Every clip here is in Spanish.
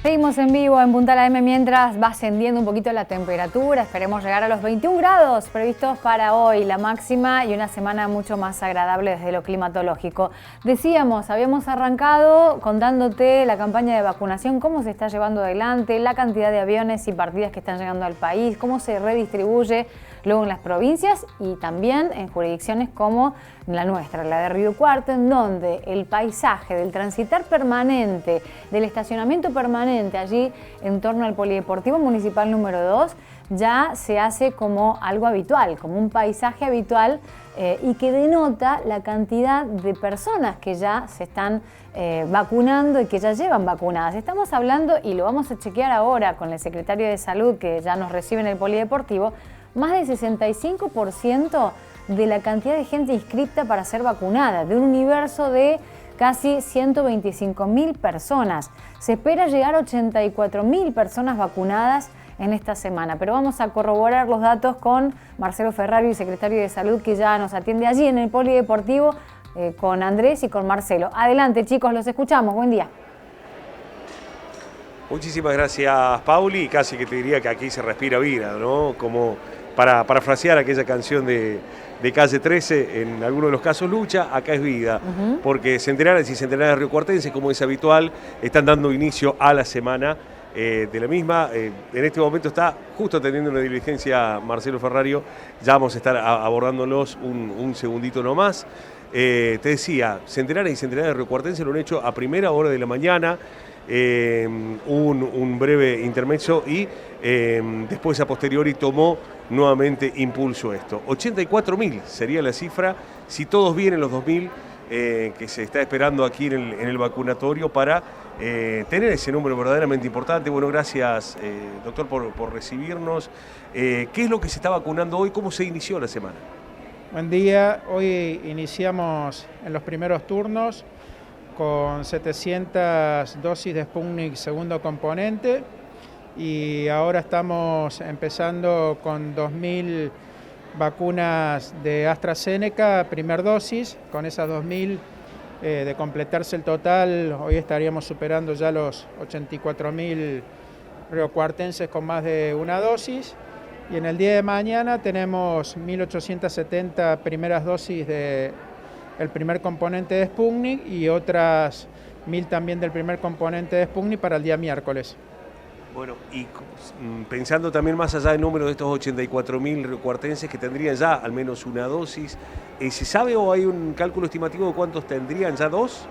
Seguimos en vivo en Punta La M mientras va ascendiendo un poquito la temperatura. Esperemos llegar a los 21 grados previstos para hoy, la máxima, y una semana mucho más agradable desde lo climatológico. Decíamos, habíamos arrancado contándote la campaña de vacunación, cómo se está llevando adelante, la cantidad de aviones y partidas que están llegando al país, cómo se redistribuye luego en las provincias y también en jurisdicciones como la nuestra, la de Río Cuarto, en donde el paisaje del transitar permanente, del estacionamiento permanente allí en torno al Polideportivo Municipal número 2, ya se hace como algo habitual, como un paisaje habitual y que denota la cantidad de personas que ya se están vacunando y que ya llevan vacunadas. Estamos hablando, y lo vamos a chequear ahora con el secretario de Salud que ya nos recibe en el Polideportivo, más del 65% de la cantidad de gente inscripta para ser vacunada, de un universo de casi 125.000 personas. Se espera llegar a 84.000 personas vacunadas en esta semana, pero vamos a corroborar los datos con Marcelo Ferrario, secretario de Salud, que ya nos atiende allí en el Polideportivo con Andrés y con Marcelo. Adelante, chicos, los escuchamos. Buen día. Muchísimas gracias, Pauli, y casi que te diría que aquí se respira vida, ¿no? Como para parafrasear aquella canción de Calle 13, en algunos de los casos lucha, acá es vida, porque centenares y centenares de riocuartenses, como es habitual, están dando inicio a la semana de la misma. En este momento está justo atendiendo una diligencia Marcelo Ferrario, ya vamos a estar abordándolos un segundito nomás. Te decía, centenares y centenares de riocuartenses lo han hecho a primera hora de la mañana, un breve intermezzo y después a posteriori tomó nuevamente impulso esto. 84.000 sería la cifra, si todos vienen los 2.000 que se está esperando aquí en el vacunatorio para tener ese número verdaderamente importante. Bueno, gracias doctor por recibirnos. ¿Qué es lo que se está vacunando hoy? ¿Cómo se inició la semana? Buen día, hoy iniciamos en los primeros turnos con 700 dosis de Sputnik segundo componente y ahora estamos empezando con 2.000 vacunas de AstraZeneca, primer dosis. Con esas 2.000 de completarse el total, hoy estaríamos superando ya los 84.000 riocuartenses con más de una dosis. Y en el día de mañana tenemos 1.870 primeras dosis de el primer componente de Sputnik y otras 1.000 también del primer componente de Sputnik para el día miércoles. Bueno, y pensando también más allá del número de estos 84.000 riocuartenses que tendrían ya al menos una dosis, ¿se sabe o hay un cálculo estimativo de cuántos tendrían ya dos?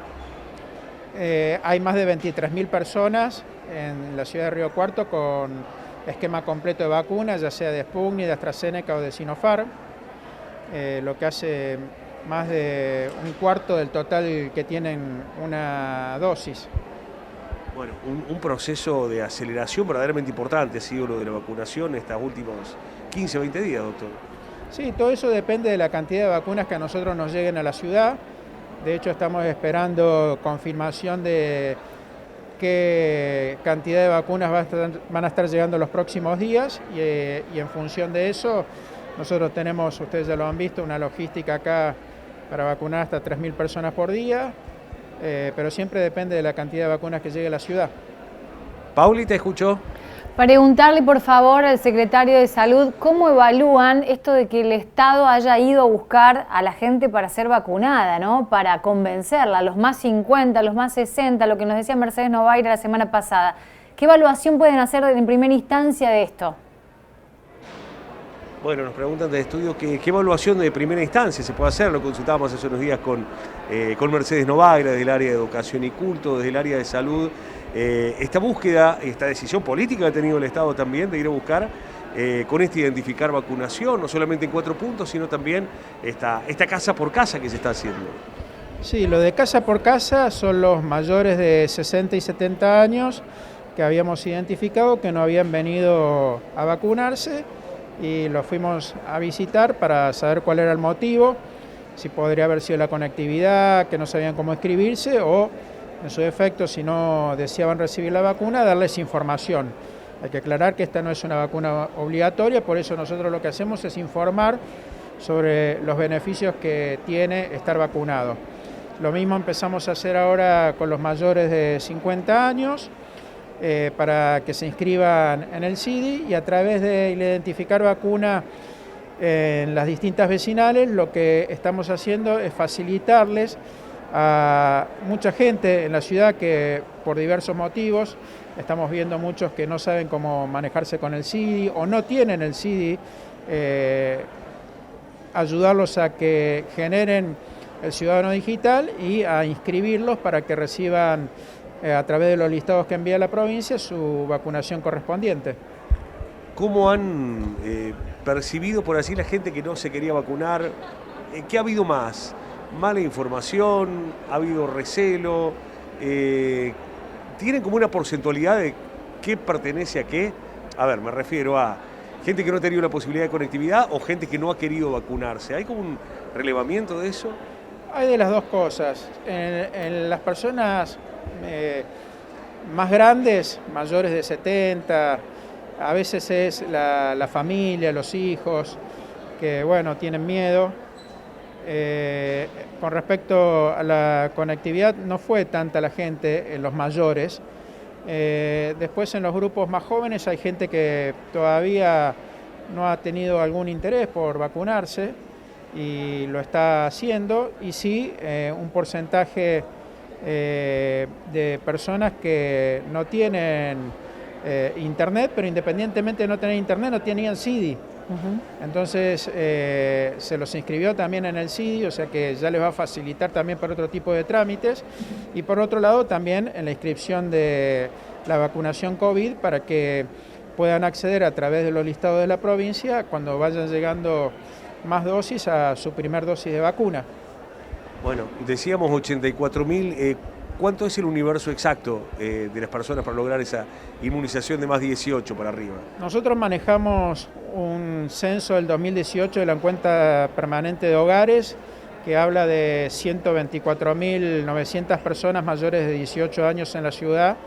Hay más de 23.000 personas en la ciudad de Río Cuarto con esquema completo de vacunas, ya sea de Sputnik, de AstraZeneca o de Sinopharm, lo que hace más de un cuarto del total que tienen una dosis. Bueno, un proceso de aceleración verdaderamente importante ha sido lo de la vacunación estos últimos 15 o 20 días, doctor. Sí, todo eso depende de la cantidad de vacunas que a nosotros nos lleguen a la ciudad. De hecho, estamos esperando confirmación de qué cantidad de vacunas van a estar llegando los próximos días y en función de eso, nosotros tenemos, ustedes ya lo han visto, una logística acá para vacunar hasta 3.000 personas por día, pero siempre depende de la cantidad de vacunas que llegue a la ciudad. Pauli, te escucho. Preguntarle, por favor, al secretario de Salud, ¿cómo evalúan esto de que el Estado haya ido a buscar a la gente para ser vacunada, ¿no? Para convencerla, los más 50, los más 60, lo que nos decía Mercedes Novaira la semana pasada? ¿Qué evaluación pueden hacer en primera instancia de esto? Bueno, nos preguntan de estudio qué evaluación de primera instancia se puede hacer. Lo consultábamos hace unos días con Mercedes Novaira, desde el área de Educación y Culto, desde el área de Salud. Esta búsqueda, esta decisión política que ha tenido el Estado también de ir a buscar con identificar vacunación, no solamente en 4 puntos, sino también esta casa por casa que se está haciendo. Sí, lo de casa por casa son los mayores de 60 y 70 años que habíamos identificado que no habían venido a vacunarse y los fuimos a visitar para saber cuál era el motivo, si podría haber sido la conectividad, que no sabían cómo inscribirse o, en su defecto, si no deseaban recibir la vacuna, darles información. Hay que aclarar que esta no es una vacuna obligatoria, por eso nosotros lo que hacemos es informar sobre los beneficios que tiene estar vacunado. Lo mismo empezamos a hacer ahora con los mayores de 50 años. para que se inscriban en el CIDI, y a través de identificar vacuna en las distintas vecinales, lo que estamos haciendo es facilitarles a mucha gente en la ciudad que por diversos motivos, estamos viendo muchos que no saben cómo manejarse con el CIDI o no tienen el CIDI, ayudarlos a que generen el ciudadano digital y a inscribirlos para que reciban a través de los listados que envía la provincia su vacunación correspondiente. ¿Cómo han percibido por así la gente que no se quería vacunar? ¿Qué ha habido más? ¿Mala información? ¿Ha habido recelo? ¿Tienen como una porcentualidad de qué pertenece a qué? A ver, me refiero a gente que no ha tenido la posibilidad de conectividad o gente que no ha querido vacunarse. ¿Hay como un relevamiento de eso? Hay de las dos cosas. En las personas más grandes, mayores de 70, a veces es la familia, los hijos, que bueno, tienen miedo. Con respecto a la conectividad, no fue tanta la gente en los mayores. Después en los grupos más jóvenes hay gente que todavía no ha tenido algún interés por vacunarse y lo está haciendo, y sí, un porcentaje de personas que no tienen internet, pero independientemente de no tener internet, no tenían CIDI. Entonces se los inscribió también en el CIDI, o sea que ya les va a facilitar también para otro tipo de trámites, y por otro lado también en la inscripción de la vacunación COVID para que puedan acceder a través de los listados de la provincia cuando vayan llegando más dosis a su primer dosis de vacuna. Bueno, decíamos 84.000. ¿Cuánto es el universo exacto de las personas para lograr esa inmunización de más 18 para arriba? Nosotros manejamos un censo del 2018 de la encuesta permanente de hogares que habla de 124.900 personas mayores de 18 años en la ciudad,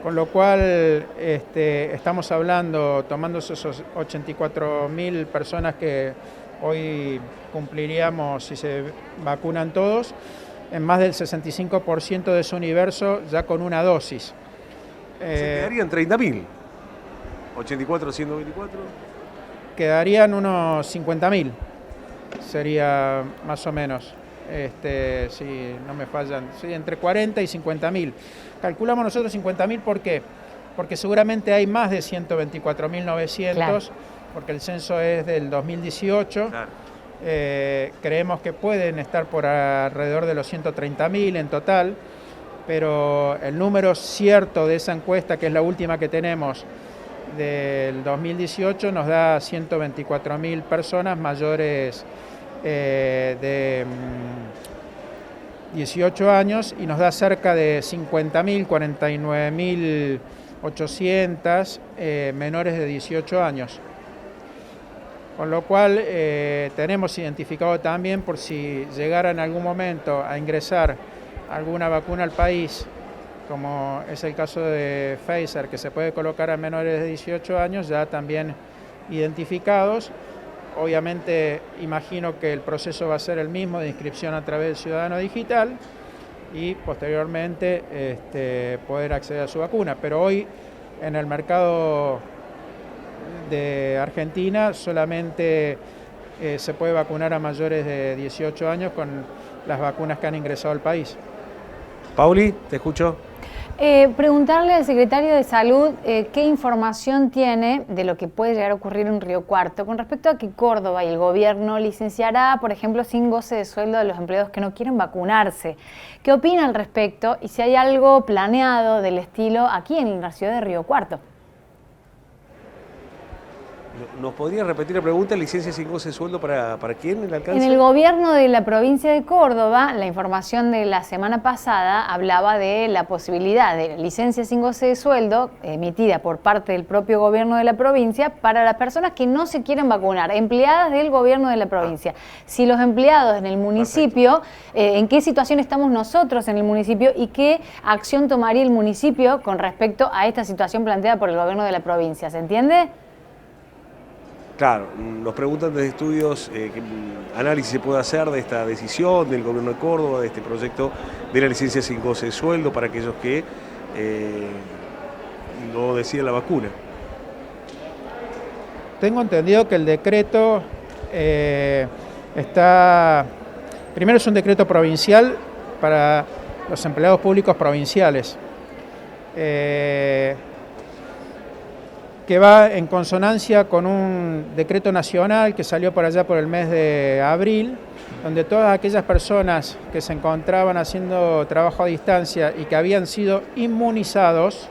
con lo cual estamos hablando, tomando esos 84.000 personas que hoy cumpliríamos si se vacunan todos, en más del 65% de su universo ya con una dosis. Se quedarían 30.000. 84, 124. Quedarían unos 50.000, sería más o menos, si no me fallan, sí, entre 40 y 50.000. Calculamos nosotros 50.000, ¿por qué? Porque seguramente hay más de 124.900, claro, porque el censo es del 2018. Claro. Creemos que pueden estar por alrededor de los 130.000 en total, pero el número cierto de esa encuesta, que es la última que tenemos del 2018, nos da 124.000 personas mayores de 18 años y nos da cerca de 50.000, 49.800 menores de 18 años. Con lo cual tenemos identificado también, por si llegara en algún momento a ingresar alguna vacuna al país, como es el caso de Pfizer, que se puede colocar a menores de 18 años, ya también identificados. Obviamente imagino que el proceso va a ser el mismo de inscripción a través del Ciudadano Digital y posteriormente poder acceder a su vacuna. Pero hoy en el mercado de Argentina solamente se puede vacunar a mayores de 18 años con las vacunas que han ingresado al país. Pauli, te escucho. Preguntarle al secretario de Salud qué información tiene de lo que puede llegar a ocurrir en Río Cuarto con respecto a que Córdoba y el gobierno licenciará, por ejemplo, sin goce de sueldo a los empleados que no quieren vacunarse. ¿Qué opina al respecto y si hay algo planeado del estilo aquí en la ciudad de Río Cuarto? ¿Nos podría repetir la pregunta? ¿Licencia sin goce de sueldo para quién? ¿El alcance? En el gobierno de la provincia de Córdoba, la información de la semana pasada hablaba de la posibilidad de licencia sin goce de sueldo emitida por parte del propio gobierno de la provincia para las personas que no se quieren vacunar, empleadas del gobierno de la provincia. Si los empleados en el municipio, ¿en qué situación estamos nosotros en el municipio y qué acción tomaría el municipio con respecto a esta situación planteada por el gobierno de la provincia? ¿Se entiende? Claro, nos preguntan desde estudios qué análisis se puede hacer de esta decisión del gobierno de Córdoba, de este proyecto de la licencia sin goce de sueldo para aquellos que lo decía la vacuna. Tengo entendido que el decreto está... Primero es un decreto provincial para los empleados públicos provinciales, que va en consonancia con un decreto nacional que salió por allá por el mes de abril, donde todas aquellas personas que se encontraban haciendo trabajo a distancia y que habían sido inmunizados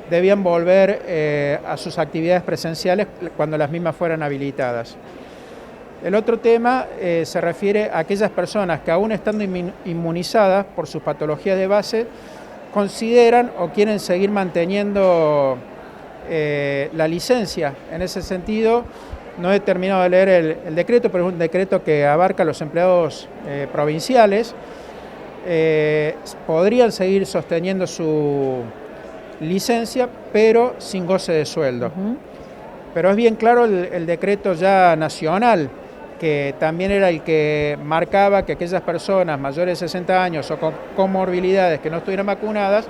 debían volver a sus actividades presenciales cuando las mismas fueran habilitadas. El otro tema se refiere a aquellas personas que aún estando inmunizadas por sus patologías de base, consideran o quieren seguir manteniendo la licencia. En ese sentido, no he terminado de leer el decreto, pero es un decreto que abarca a los empleados provinciales. Podrían seguir sosteniendo su licencia, pero sin goce de sueldo. Pero es bien claro el decreto ya nacional, que también era el que marcaba que aquellas personas mayores de 60 años o con comorbilidades que no estuvieran vacunadas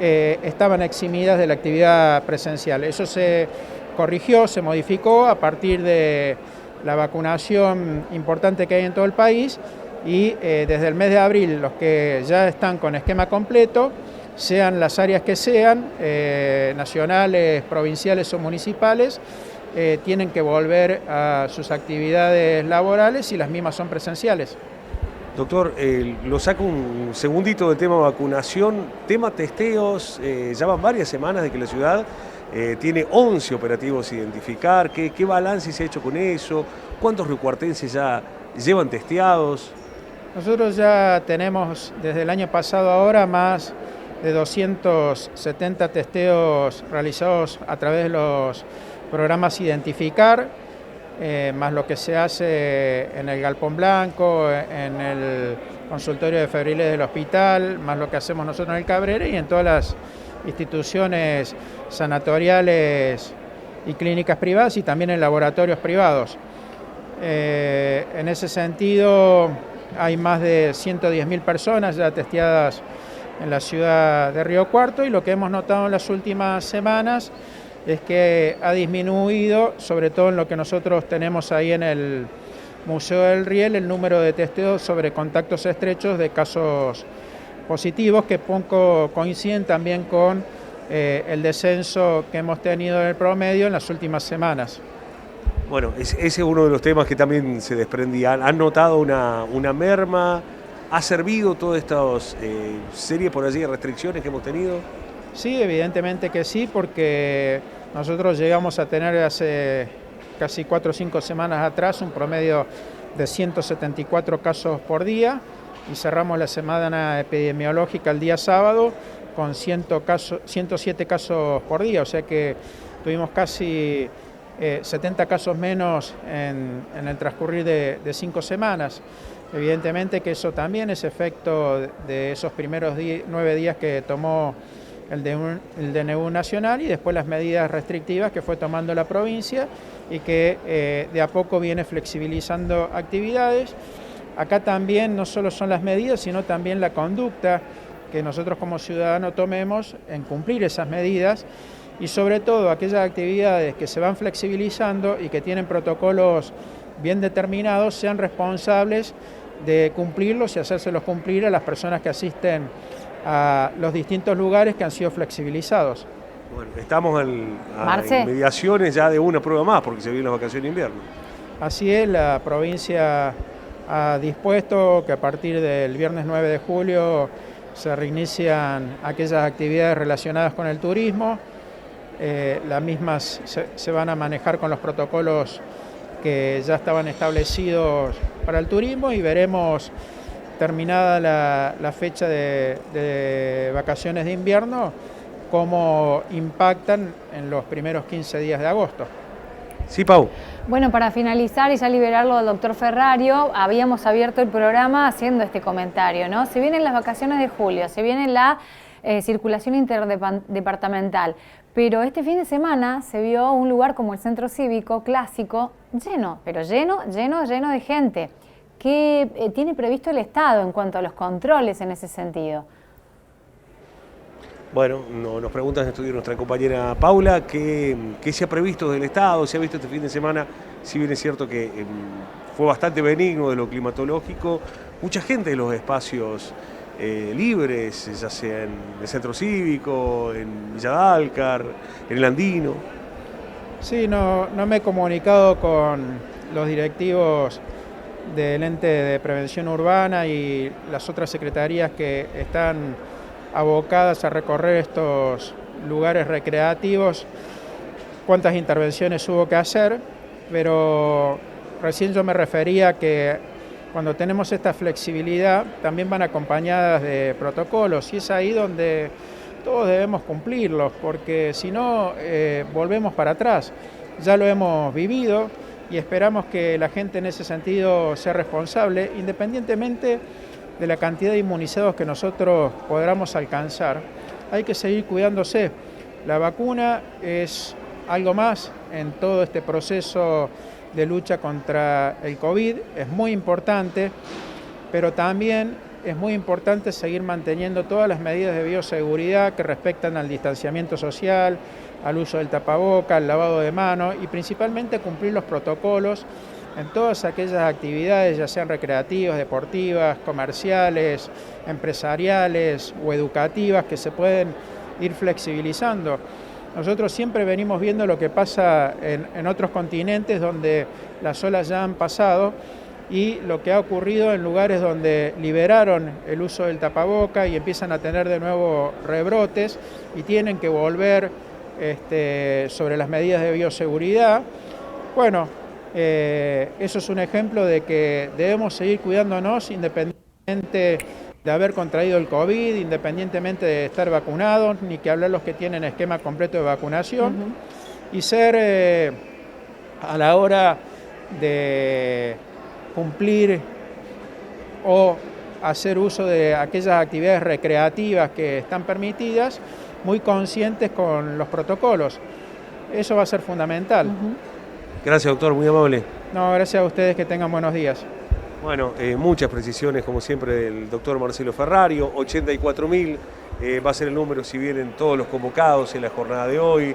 estaban eximidas de la actividad presencial. Eso se corrigió, se modificó a partir de la vacunación importante que hay en todo el país y desde el mes de abril los que ya están con esquema completo, sean las áreas que sean, nacionales, provinciales o municipales, tienen que volver a sus actividades laborales y las mismas son presenciales. Doctor, lo saco un segundito del tema vacunación, tema testeos, ya van varias semanas de que la ciudad tiene 11 operativos a identificar. ¿Qué balance se ha hecho con eso? ¿Cuántos riocuartenses ya llevan testeados? Nosotros ya tenemos desde el año pasado ahora más de 270 testeos realizados a través de los programas Identificar, más lo que se hace en el Galpón Blanco, en el consultorio de febriles del hospital, más lo que hacemos nosotros en el Cabrera y en todas las instituciones sanatoriales y clínicas privadas y también en laboratorios privados. En ese sentido hay más de 110.000 personas ya testeadas en la ciudad de Río Cuarto y lo que hemos notado en las últimas semanas es que ha disminuido, sobre todo en lo que nosotros tenemos ahí en el Museo del Riel, el número de testeos sobre contactos estrechos de casos positivos que poco coinciden también con el descenso que hemos tenido en el promedio en las últimas semanas. Bueno, ese es uno de los temas que también se desprendía. ¿Han notado una merma? ¿Ha servido todas estas series por allí de restricciones que hemos tenido? Sí, evidentemente que sí, porque nosotros llegamos a tener hace casi 4 o 5 semanas atrás un promedio de 174 casos por día y cerramos la semana epidemiológica el día sábado con 107 casos por día, o sea que tuvimos casi 70 casos menos en el transcurrir de 5 semanas. Evidentemente que eso también es efecto de esos primeros 9 días que tomó el DNU nacional y después las medidas restrictivas que fue tomando la provincia y que de a poco viene flexibilizando actividades. Acá también no solo son las medidas, sino también la conducta que nosotros como ciudadanos tomemos en cumplir esas medidas y sobre todo aquellas actividades que se van flexibilizando y que tienen protocolos bien determinados sean responsables de cumplirlos y hacérselos cumplir a las personas que asisten a los distintos lugares que han sido flexibilizados. Bueno, estamos a mediaciones ya de una prueba más porque se vienen las vacaciones de invierno. Así es, la provincia ha dispuesto que a partir del viernes 9 de julio se reinician aquellas actividades relacionadas con el turismo. Las mismas se van a manejar con los protocolos que ya estaban establecidos para el turismo y veremos terminada la fecha de vacaciones de invierno, cómo impactan en los primeros 15 días de agosto. Sí, Pau. Bueno, para finalizar y ya liberarlo al doctor Ferrario, habíamos abierto el programa haciendo este comentario, ¿no? Se vienen las vacaciones de julio, se viene la circulación interdepartamental, pero este fin de semana se vio un lugar como el Centro Cívico Clásico lleno, pero lleno de gente. ¿Qué tiene previsto el Estado en cuanto a los controles en ese sentido? Bueno, nos preguntan en estudio nuestra compañera Paula, ¿qué se ha previsto del Estado? ¿Se ha visto este fin de semana? Si bien es cierto que fue bastante benigno de lo climatológico, mucha gente de los espacios libres, ya sea en el Centro Cívico, en Villa Dálcar, en el Andino. Sí, no me he comunicado con los directivos del ente de prevención urbana y las otras secretarías que están abocadas a recorrer estos lugares recreativos, cuántas intervenciones hubo que hacer, pero recién yo me refería que cuando tenemos esta flexibilidad también van acompañadas de protocolos y es ahí donde todos debemos cumplirlos, porque si no volvemos para atrás. Ya lo hemos vivido y esperamos que la gente en ese sentido sea responsable, independientemente de la cantidad de inmunizados que nosotros podamos alcanzar. Hay que seguir cuidándose. La vacuna es algo más en todo este proceso de lucha contra el COVID, es muy importante, pero también es muy importante seguir manteniendo todas las medidas de bioseguridad que respectan al distanciamiento social, al uso del tapaboca, al lavado de manos y principalmente cumplir los protocolos en todas aquellas actividades, ya sean recreativas, deportivas, comerciales, empresariales o educativas, que se pueden ir flexibilizando. Nosotros siempre venimos viendo lo que pasa en otros continentes donde las olas ya han pasado y lo que ha ocurrido en lugares donde liberaron el uso del tapaboca y empiezan a tener de nuevo rebrotes y tienen que volver sobre las medidas de bioseguridad. Bueno, eso es un ejemplo de que debemos seguir cuidándonos independientemente de haber contraído el COVID, independientemente de estar vacunados, ni que hablar los que tienen esquema completo de vacunación, y ser a la hora de cumplir o hacer uso de aquellas actividades recreativas que están permitidas, muy conscientes con los protocolos. Eso va a ser fundamental. Gracias, doctor, muy amable. No, gracias a ustedes, que tengan buenos días. Bueno, muchas precisiones, como siempre, del doctor Marcelo Ferrario. 84.000 va a ser el número si vienen todos los convocados en la jornada de hoy.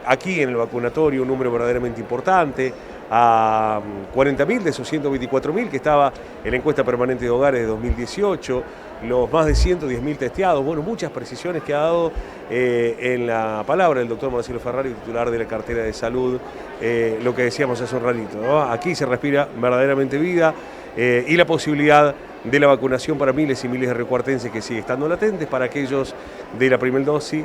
Aquí en el vacunatorio un número verdaderamente importante, a 40.000 de esos 124.000 que estaba en la encuesta permanente de hogares de 2018, los más de 110.000 testeados. Bueno, muchas precisiones que ha dado en la palabra del doctor Marcelo Ferrario, titular de la cartera de salud, lo que decíamos hace un ratito, ¿no? Aquí se respira verdaderamente vida y la posibilidad de la vacunación para miles y miles de recuartenses que sigue estando latentes, para aquellos de la primera dosis,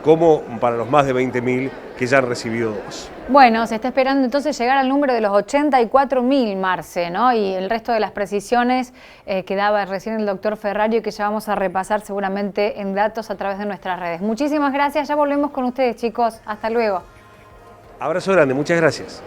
como para los más de 20.000 que ya han recibido dos. Bueno, se está esperando entonces llegar al número de los 84.000, Marce, ¿no? Y el resto de las precisiones que daba recién el doctor Ferrario, que ya vamos a repasar seguramente en datos a través de nuestras redes. Muchísimas gracias, ya volvemos con ustedes, chicos. Hasta luego. Abrazo grande, muchas gracias.